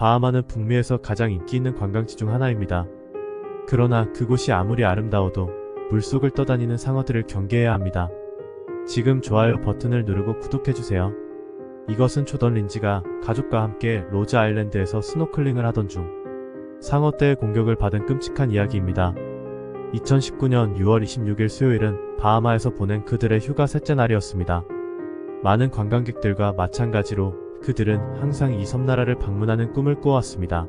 바하마는 북미에서 가장 인기 있는 관광지 중 하나입니다. 그러나 그곳이 아무리 아름다워도 물속을 떠다니는 상어들을 경계해야 합니다. 지금 좋아요 버튼을 누르고 구독해주세요. 이것은 조던 린지가 가족과 함께 로즈 아일랜드에서 스노클링을 하던 중 상어떼의 공격을 받은 끔찍한 이야기입니다. 2019년 6월 26일 수요일은 바하마에서 보낸 그들의 휴가 셋째 날이었습니다. 많은 관광객들과 마찬가지로 그들은 항상 이 섬나라를 방문하는 꿈을 꾸어왔습니다.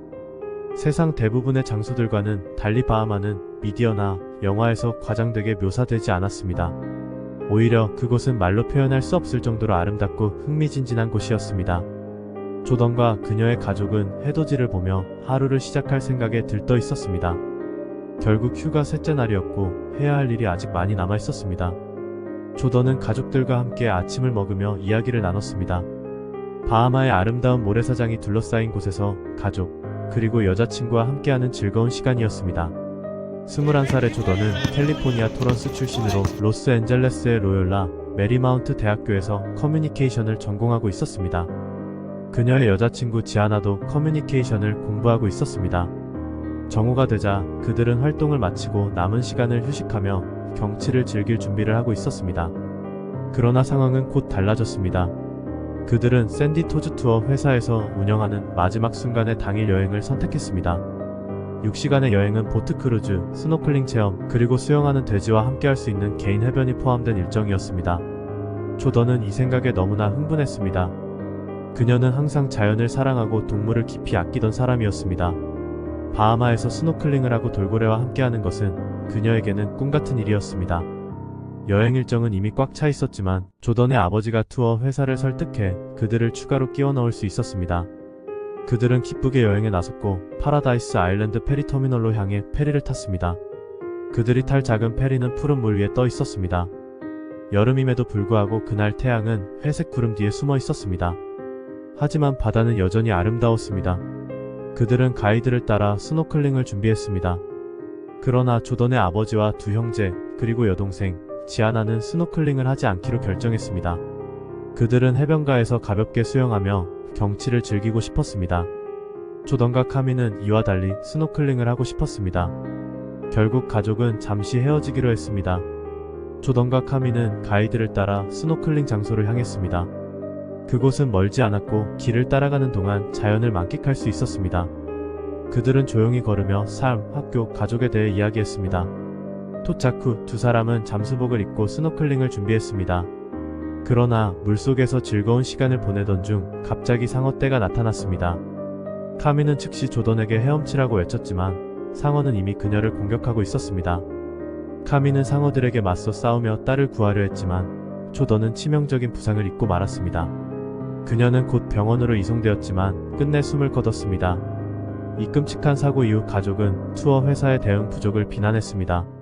세상 대부분의 장소들과는 달리 바하마는 미디어나 영화에서 과장되게 묘사되지 않았습니다. 오히려 그곳은 말로 표현할 수 없을 정도로 아름답고 흥미진진한 곳이었습니다. 조던과 그녀의 가족은 해돋이를 보며 하루를 시작할 생각에 들떠 있었습니다. 결국 휴가 셋째 날이었고 해야 할 일이 아직 많이 남아 있었습니다. 조던은 가족들과 함께 아침을 먹으며 이야기를 나눴습니다. 바하마의 아름다운 모래사장이 둘러싸인 곳에서 가족, 그리고 여자친구와 함께하는 즐거운 시간이었습니다. 21살의 조던은 캘리포니아 토런스 출신으로 로스앤젤레스의 로욜라 메리마운트 대학교에서 커뮤니케이션을 전공하고 있었습니다. 그녀의 여자친구 지아나도 커뮤니케이션을 공부하고 있었습니다. 정오가 되자 그들은 활동을 마치고 남은 시간을 휴식하며 경치를 즐길 준비를 하고 있었습니다. 그러나 상황은 곧 달라졌습니다. 그들은 샌디 토즈 투어 회사에서 운영하는 마지막 순간의 당일 여행을 선택했습니다. 6시간의 여행은 보트 크루즈, 스노클링 체험, 그리고 수영하는 돼지와 함께할 수 있는 개인 해변이 포함된 일정이었습니다. 조던은 이 생각에 너무나 흥분했습니다. 그녀는 항상 자연을 사랑하고 동물을 깊이 아끼던 사람이었습니다. 바하마에서 스노클링을 하고 돌고래와 함께하는 것은 그녀에게는 꿈같은 일이었습니다. 여행 일정은 이미 꽉 차 있었지만 조던의 아버지가 투어 회사를 설득해 그들을 추가로 끼워 넣을 수 있었습니다. 그들은 기쁘게 여행에 나섰고 파라다이스 아일랜드 페리 터미널로 향해 페리를 탔습니다. 그들이 탈 작은 페리는 푸른 물 위에 떠 있었습니다. 여름임에도 불구하고 그날 태양은 회색 구름 뒤에 숨어 있었습니다. 하지만 바다는 여전히 아름다웠습니다. 그들은 가이드를 따라 스노클링을 준비했습니다. 그러나 조던의 아버지와 두 형제, 그리고 여동생, 지아나는 스노클링을 하지 않기로 결정했습니다. 그들은 해변가에서 가볍게 수영하며 경치를 즐기고 싶었습니다. 조던과 카미는 이와 달리 스노클링을 하고 싶었습니다. 결국 가족은 잠시 헤어지기로 했습니다. 조던과 카미는 가이드를 따라 스노클링 장소를 향했습니다. 그곳은 멀지 않았고 길을 따라가는 동안 자연을 만끽할 수 있었습니다. 그들은 조용히 걸으며 삶, 학교, 가족에 대해 이야기했습니다. 도착 후 두 사람은 잠수복을 입고 스노클링을 준비했습니다. 그러나 물속에서 즐거운 시간을 보내던 중 갑자기 상어떼가 나타났습니다. 카미는 즉시 조던에게 헤엄치라고 외쳤지만 상어는 이미 그녀를 공격하고 있었습니다. 카미는 상어들에게 맞서 싸우며 딸을 구하려 했지만 조던은 치명적인 부상을 입고 말았습니다. 그녀는 곧 병원으로 이송되었지만 끝내 숨을 거뒀습니다. 이 끔찍한 사고 이후 가족은 투어 회사의 대응 부족을 비난했습니다.